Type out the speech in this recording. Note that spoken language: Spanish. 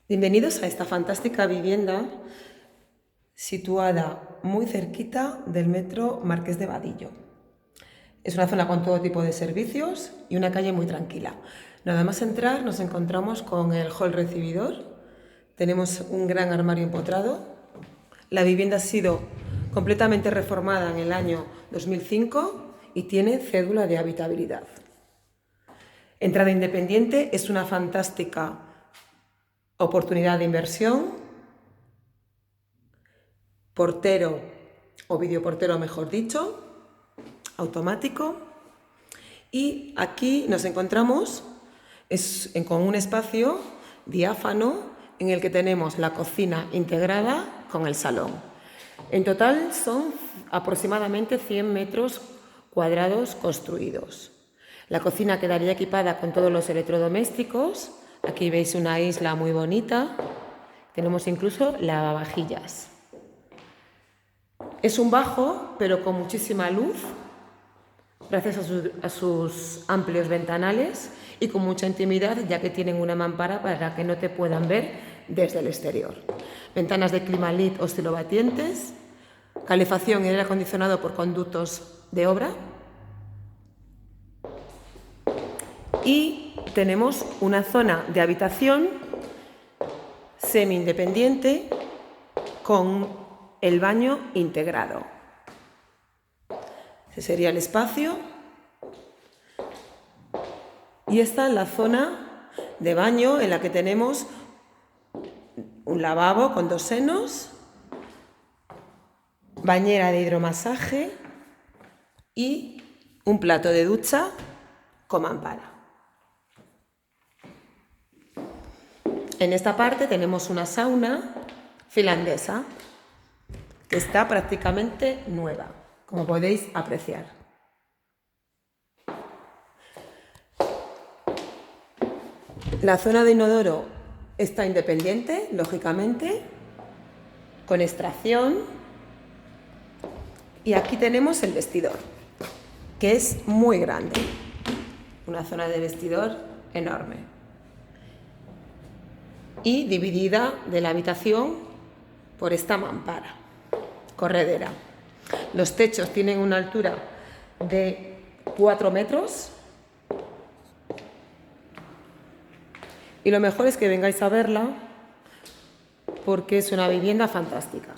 Bienvenidos a esta fantástica vivienda situada muy cerquita del metro Marqués de Vadillo. Es una zona con todo tipo de servicios y una calle muy tranquila. Nada más entrar nos encontramos con el hall recibidor. Tenemos un gran armario empotrado. La vivienda ha sido completamente reformada en el año 2005 y tiene cédula de habitabilidad. Entrada independiente, es una fantástica oportunidad de inversión. Portero o videoportero, mejor dicho, automático. Y aquí nos encontramos con un espacio diáfano en el que tenemos la cocina integrada con el salón. En total son aproximadamente 100 metros cuadrados construidos. La cocina quedaría equipada con todos los electrodomésticos. Aquí veis una isla muy bonita. Tenemos incluso lavavajillas. Es un bajo, pero con muchísima luz, gracias a sus amplios ventanales y con mucha intimidad, ya que tienen una mampara para que no te puedan ver desde el exterior. Ventanas de Climalit oscilobatientes, calefacción y aire acondicionado por conductos de obra. Y tenemos una zona de habitación semi-independiente con el baño integrado. Ese sería el espacio. Y esta es la zona de baño en la que tenemos un lavabo con 2 senos, bañera de hidromasaje y un plato de ducha con mampara. En esta parte tenemos una sauna finlandesa que está prácticamente nueva, como podéis apreciar. La zona de inodoro está independiente, lógicamente, con extracción. Y aquí tenemos el vestidor, que es muy grande. Una zona de vestidor enorme. Y dividida de la habitación por esta mampara corredera. Los techos tienen una altura de 4 metros. Y lo mejor es que vengáis a verla porque es una vivienda fantástica.